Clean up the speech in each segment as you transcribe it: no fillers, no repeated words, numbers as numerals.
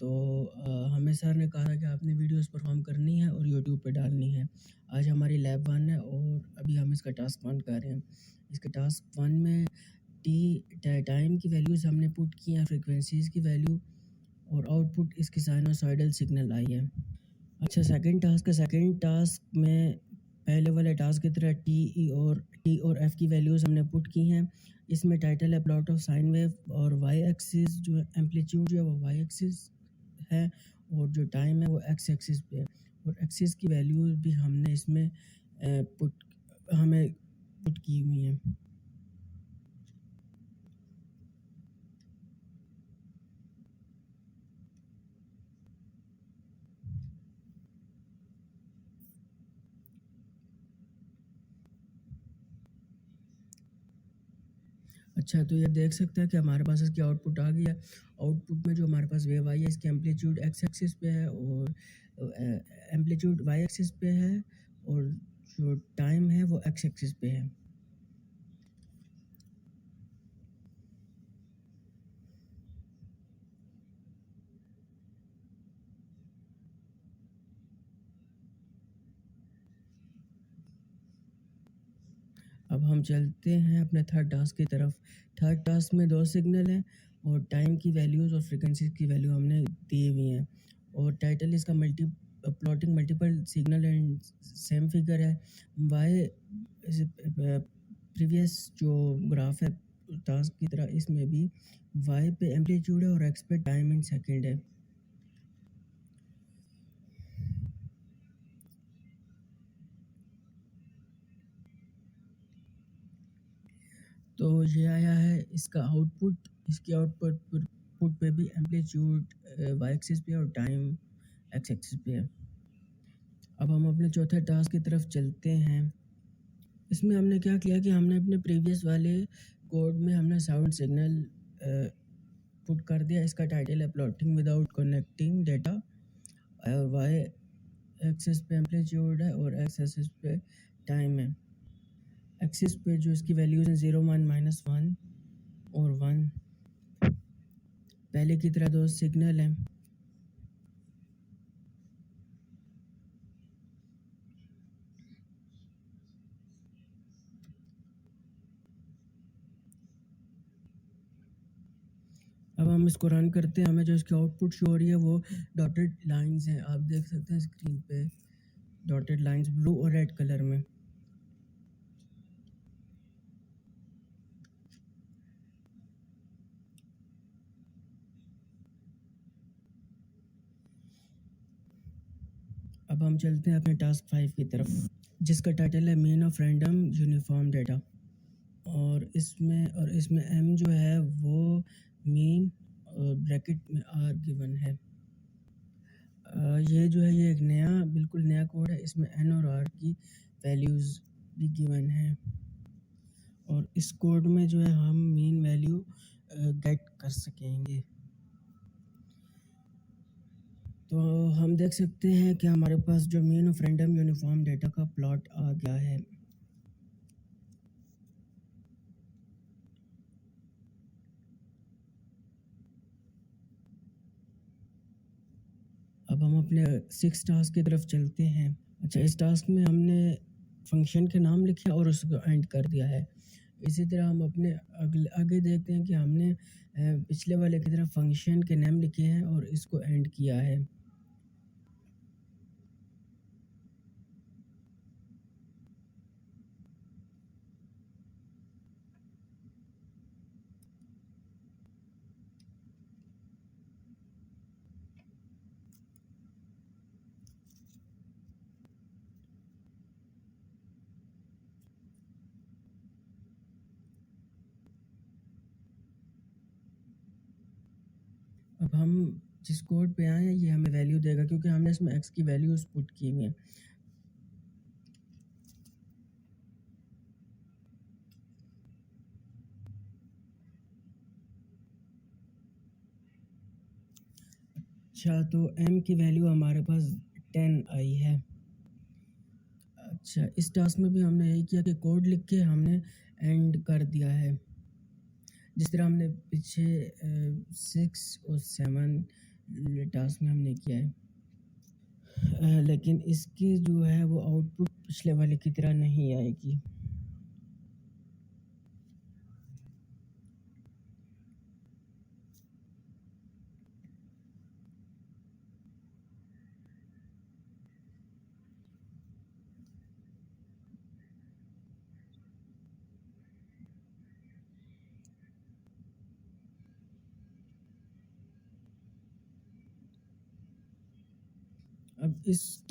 तो हमें सर ने कहा था कि आपने वीडियोस परफॉर्म करनी है और यूट्यूब पे डालनी है। आज हमारी लैब 1 है और अभी हम इसका टास्क 1 कर रहे हैं। इसके टास्क 1 में टाइम की वैल्यूज़ हमने पुट की हैं, फ्रीक्वेंसीज़ की वैल्यू और आउटपुट इसकी साइनोसॉइडल सिग्नल आई है। अच्छा, सेकंड टास्क में पहले वाले टास्क की तरह टी और एफ की वैल्यूज़ हमने पुट की हैं। इसमें टाइटल है प्लॉट ऑफ साइन वेव और वाई एक्सिस जो है एम्पलीट्यूड जो है वो वाई एक्सिस है और जो टाइम है वो एक्स एक्सिस पे है और एक्सिस की वैल्यूज़ भी हमने इसमें पुट की हुई हैं। अच्छा, तो ये देख सकते हैं कि हमारे पास इसकी आउटपुट आ गई है। आउटपुट में जो हमारे पास वेव आई है इसकी एम्पलीट्यूड एक्स एक्सिस पे है और एम्पलीट्यूड वाई एक्सिस पे है और जो टाइम है वो एक्स एक्सिस पे है। अब हम चलते हैं अपने थर्ड टास्क की तरफ। थर्ड टास्क में 2 सिग्नल हैं और टाइम की वैल्यूज़ और फ्रीक्वेंसी की वैल्यू हमने दी हुई हैं और टाइटल इसका plotting multiple signal and same figure है। वाई प्रीवियस जो ग्राफ है टास्क की तरह इसमें भी वाई पे एम्पलीट्यूड है और एक्स पे टाइम इन सेकेंड है। तो ये आया है इसका आउटपुट। इसकी आउटपुट पे भी एम्पलीट्यूड वाई एक्सिस पे और टाइम एक्स एक्सिस पे है। अब हम अपने चौथे टास्क की तरफ चलते हैं। इसमें हमने क्या किया कि हमने अपने प्रीवियस वाले कोड में हमने साउंड सिग्नल पुट कर दिया। इसका टाइटल है प्लॉटिंग विदाउट कनेक्टिंग डेटा और वाई एक्सिस पे एम्पलीट्यूड है और एक्स एक्सिस पे टाइम है। एक्सिस पे जो इसकी वैल्यूज हैं 0 1 -1 और 1। पहले की तरह 2 सिग्नल हैं। अब हम इसको रन करते हैं। हमें जो इसकी आउटपुट शो हो रही है वो डॉटेड लाइंस हैं। आप देख सकते हैं स्क्रीन पे डॉटेड लाइंस ब्लू और रेड कलर में। अब हम चलते हैं अपने टास्क 5 की तरफ जिसका टाइटल है mean of random uniform data और इसमें एम जो है वो मीन और ब्रैकेट में आर गिवन है। ये जो है ये एक बिल्कुल नया कोड है। इसमें एन और आर की वैल्यूज़ भी गिवन है और इस कोड में जो है हम मीन वैल्यू गेट कर सकेंगे। तो हम देख सकते हैं कि हमारे पास जो mean of random uniform data का प्लॉट आ गया है। अब हम अपने 6 टास्क की तरफ चलते हैं। अच्छा, इस टास्क में हमने फंक्शन के नाम लिखे और उसको एंड कर दिया है। इसी तरह हम अपने आगे देखते हैं कि हमने पिछले वाले की तरह फंक्शन के नाम लिखे हैं और इसको एंड किया है। अब हम जिस कोड पे आए हैं ये हमें वैल्यू देगा क्योंकि हमने इसमें एक्स की वैल्यूज पुट की हुई हैं। अच्छा, तो एम की वैल्यू हमारे पास 10 आई है। अच्छा, इस टास्क में भी हमने यही किया कि कोड लिख के हमने एंड कर दिया है। जिस तरह हमने पीछे 6 और 7 टास्क में हमने किया है। लेकिन इसकी जो है वो आउटपुट पिछले वाले की तरह नहीं आएगी। अब इस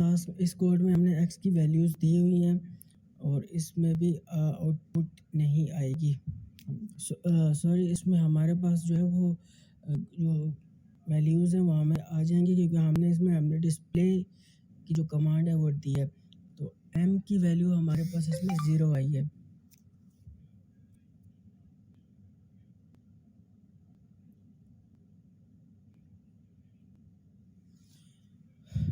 कोड में हमने x की वैल्यूज़ दी हुई हैं और इसमें भी आउटपुट नहीं आएगी। सॉरी, इसमें हमारे पास जो है वो जो वैल्यूज़ हैं वो हमें आ जाएंगी, क्योंकि हमने डिस्प्ले की जो कमांड है वो दी है। तो m की वैल्यू हमारे पास इसमें 0 आई है।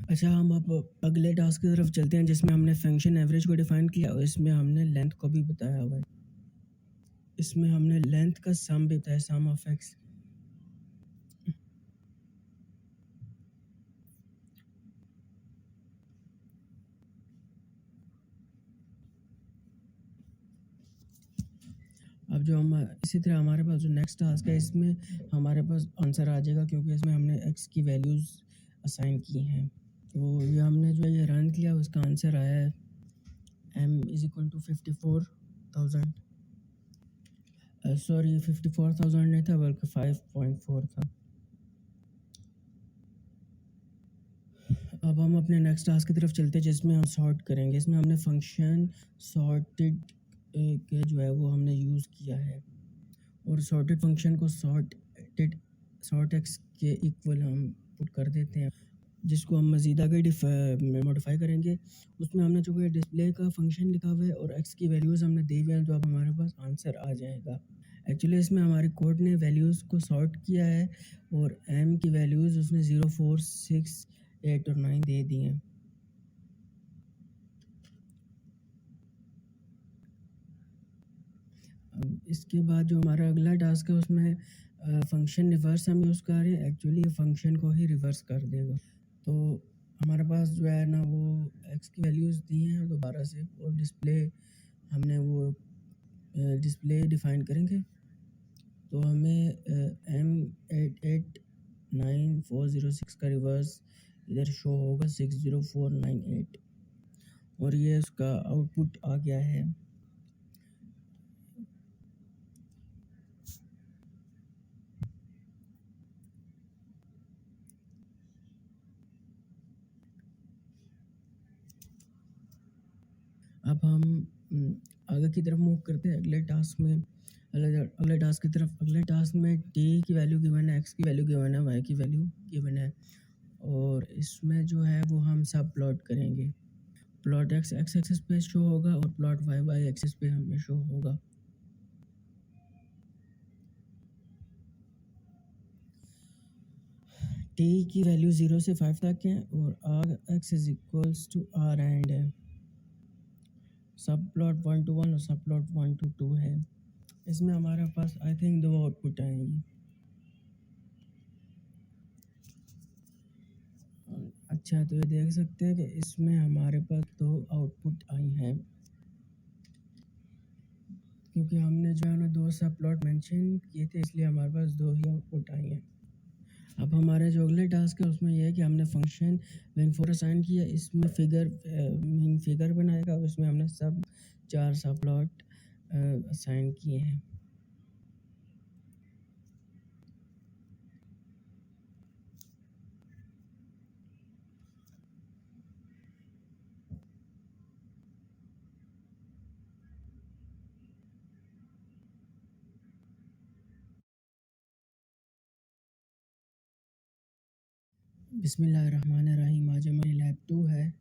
अच्छा, हम अब अगले टास्क की तरफ चलते हैं, जिसमें हमने फंक्शन एवरेज को डिफाइन किया और इसमें हमने लेंथ को भी बताया हुआ है। इसमें हमने लेंथ का सम भी बताया, सम ऑफ एक्स। अब जो हम इसी तरह हमारे पास जो नेक्स्ट टास्क है, इसमें हमारे पास आंसर आ जाएगा, क्योंकि इसमें हमने एक्स की वैल्यूज़ असाइन की हैं। तो ये हमने जो है ये रन किया, उसका आंसर आया है m is equal to 54,000। Sorry, 54,000 नहीं था बल्कि 5.4 था। अब हम अपने नेक्स्ट टास्क की तरफ चलते हैं, जिसमें हम सॉर्ट करेंगे। इसमें हमने फंक्शन सॉर्टेड के जो है वो हमने यूज़ किया है, और सॉर्टेड फंक्शन को सॉर्ट एक्स के इक्वल हम पुट कर देते हैं, जिसको हम मज़ीद आगे मॉडिफाई करेंगे। उसमें हमने जो है डिस्प्ले का फंक्शन लिखा हुआ है और एक्स की वैल्यूज़ हमने दी हुई हैं, तो अब हमारे पास आंसर आ जाएगा। एक्चुअली इसमें हमारे कोड ने वैल्यूज़ को सॉर्ट किया है और m की वैल्यूज़ उसने 0, 4, 6, 8 और 9 दे दी हैं। अब इसके बाद जो हमारा अगला टास्क है, उसमें फंक्शन रिवर्स हम यूज़ कर रहे हैं। एक्चुअली ये फंक्शन को ही रिवर्स कर देगा। तो हमारे पास जो है ना वो एक्स की वैल्यूज़ दी हैं दोबारा से, और डिस्प्ले हमने वो डिस्प्ले डिफ़ाइन करेंगे। तो हमें M889406 का रिवर्स इधर शो होगा 60498, और ये उसका आउटपुट आ गया है। अब हम आगे की तरफ मूव करते हैं अगले टास्क में। अगले टास्क की तरफ, अगले टास्क में टी की वैल्यू गिवन है, एक्स की वैल्यू गिवन है, वाई की वैल्यू गिवन है, और इसमें जो है वो हम सब प्लॉट करेंगे। प्लॉट एक्स एक्सिस पे शो होगा और प्लॉट वाई एक्सिस पे हमें शो होगा। टी की वैल्यू 0 से 5 तक है और R x is equals to R and सब प्लॉट 1 to 1 और सब प्लॉट 1 to 2 है। इसमें हमारे पास आई थिंक 2 आउटपुट आएंगी। अच्छा, तो ये देख सकते हैं कि इसमें हमारे पास 2 आउटपुट आई हैं, क्योंकि हमने जो है ना 2 सब प्लॉट मेंशन किए थे, इसलिए हमारे पास 2 ही आउटपुट आई हैं। अब हमारा जो अगले टास्क है उसमें यह है कि हमने फंक्शन win4 असाइन किया। इसमें फिगर बनाएगा और इसमें हमने सब 4 सब प्लॉट असाइन किए हैं। बिस्मिल्लाहिर्रहमानिर्रहीम। आज हमारी लैब 2 है।